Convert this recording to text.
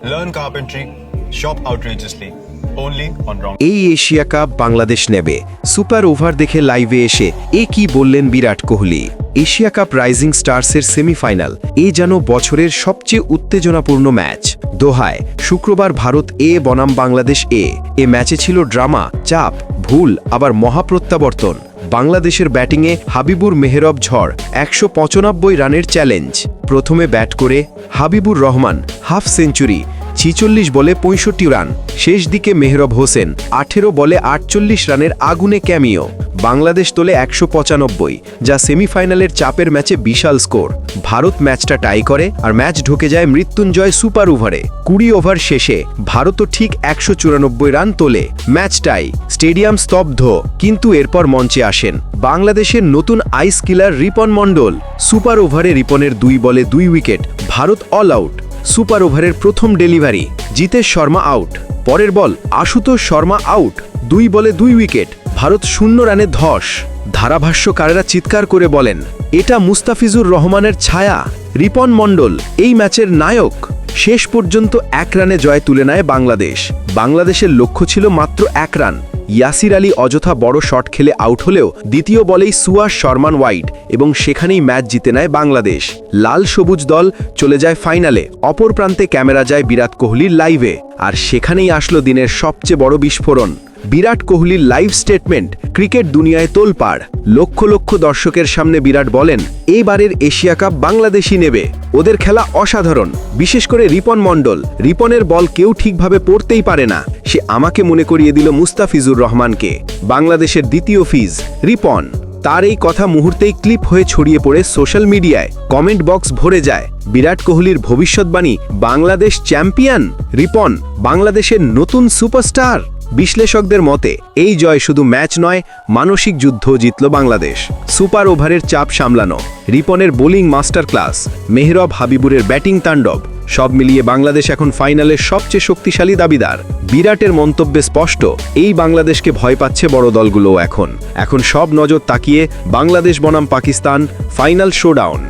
Learn carpentry, shop outrageously. Only on Round. এই Asia cup Bangladesh নেবে। Super over দেখে লাইভে এসে কি বললেন Virat Kohli. Asia cup rising স্টারসের সেমিফাইনাল যেন বছরের সবচেয়ে উত্তেজনাপূর্ণ ম্যাচ। দোহায় শুক্রবার ভারত বনাম বাংলাদেশ এ ম্যাচে ছিল ড্রামা, চাপ, ভুল, আবার মহাপ্রত্যাবর্তন। বাংলাদেশের ব্যাটিংয়ে হাবিবুর মেহরব ঝড় ১৯৫ রানের চ্যালেঞ্জ। প্রথমে ব্যাট করে হাবিবুর রহমান হাফ সেঞ্চুরি, ৪৬ বলে ৬৫ রান। শেষ দিকে মেহরব হোসেন ১৮ বলে ৪৮ রানের আগুনে ক্যামিও। বাংলাদেশ তোলে ১৯৫, যা সেমিফাইনালের চাপের ম্যাচে বিশাল স্কোর। ভারত ম্যাচটা টাই করে আর ম্যাচ ঢুকে যায় মৃত্যুঞ্জয় সুপার ওভারে। ২০ ওভার শেষে ভারতও ঠিক ১৯৪ রান তোলে। ম্যাচ টাই, স্টেডিয়াম স্তব্ধ। কিন্তু এরপর মঞ্চে আসেন বাংলাদেশের নতুন আইস কিলার রিপন মণ্ডল। সুপার ওভারে রিপনের ২ বলে ২ wicket, Bharat all out. Super ওভারের প্রথম ডেলিভারি, জিতেশ শর্মা আউট। পরের বল আশুতোষ শর্মা আউট, ২ বলে ২ উইকেট, ভারত ০ রানে ধস। ধারাভাষ্যকারেরা চিৎকার করে বলেন, এটা মুস্তাফিজুর রহমানের ছায়া। রিপন মণ্ডল এই ম্যাচের নায়ক। শেষ পর্যন্ত ১ রানে জয় তুলে নেয় বাংলাদেশ। বাংলাদেশের লক্ষ্য ছিল মাত্র ১ রান। ইয়াসির আলী অযথা বড় শট খেলে আউট হলেও দ্বিতীয় বলেই সুয়াস শর্মান ওয়াইড এবং সেখানেই ম্যাচ জিতে নেয় বাংলাদেশ। লাল সবুজ দল চলে যায় ফাইনালে। অপর প্রান্তে ক্যামেরা যায় বিরাট কোহলির লাইভে। আর সেখানেই আসলো দিনের সবচেয়ে বড় বিস্ফোরণ। বিরাট কোহলির লাইভ স্টেটমেন্ট ক্রিকেট দুনিয়ায় তোলপাড়। লক্ষ লক্ষ দর্শকের সামনে বিরাট বলেন, এবারের এশিয়া কাপ বাংলাদেশই নেবে। ওদের খেলা অসাধারণ, বিশেষ করে রিপন মণ্ডল। রিপনের বল কেউ ঠিকভাবে পড়তেই পারে না। সে আমাকে মনে করিয়ে দিল মুস্তাফিজুর রহমানকে, বাংলাদেশের দ্বিতীয় ফিজ রিপন। তার এই কথা মুহূর্তেই ক্লিপ হয়ে ছড়িয়ে পড়ে সোশ্যাল মিডিয়ায়। কমেন্ট বক্স ভরে যায়। বিরাট কোহলির ভবিষ্যৎবাণী, বাংলাদেশ চ্যাম্পিয়ন। রিপন বাংলাদেশের নতুন সুপারস্টার। বিশ্লেষকদের মতে এই জয় শুধু ম্যাচ নয়, মানসিক যুদ্ধ জিতল বাংলাদেশ। সুপার ওভারের চাপ সামলানো, রিপনের bowling master class, Mehrab হাবিবুরের batting তাণ্ডব, সব মিলিয়ে বাংলাদেশ এখন ফাইনালের সবচেয়ে শক্তিশালী দাবিদার। বিরাটের মন্তব্যে স্পষ্ট, এই বাংলাদেশকে ভয় পাচ্ছে বড় দলগুলোও। এখন সব নজর তাকিয়ে বাংলাদেশ বনাম পাকিস্তান ফাইনাল শোডাউন।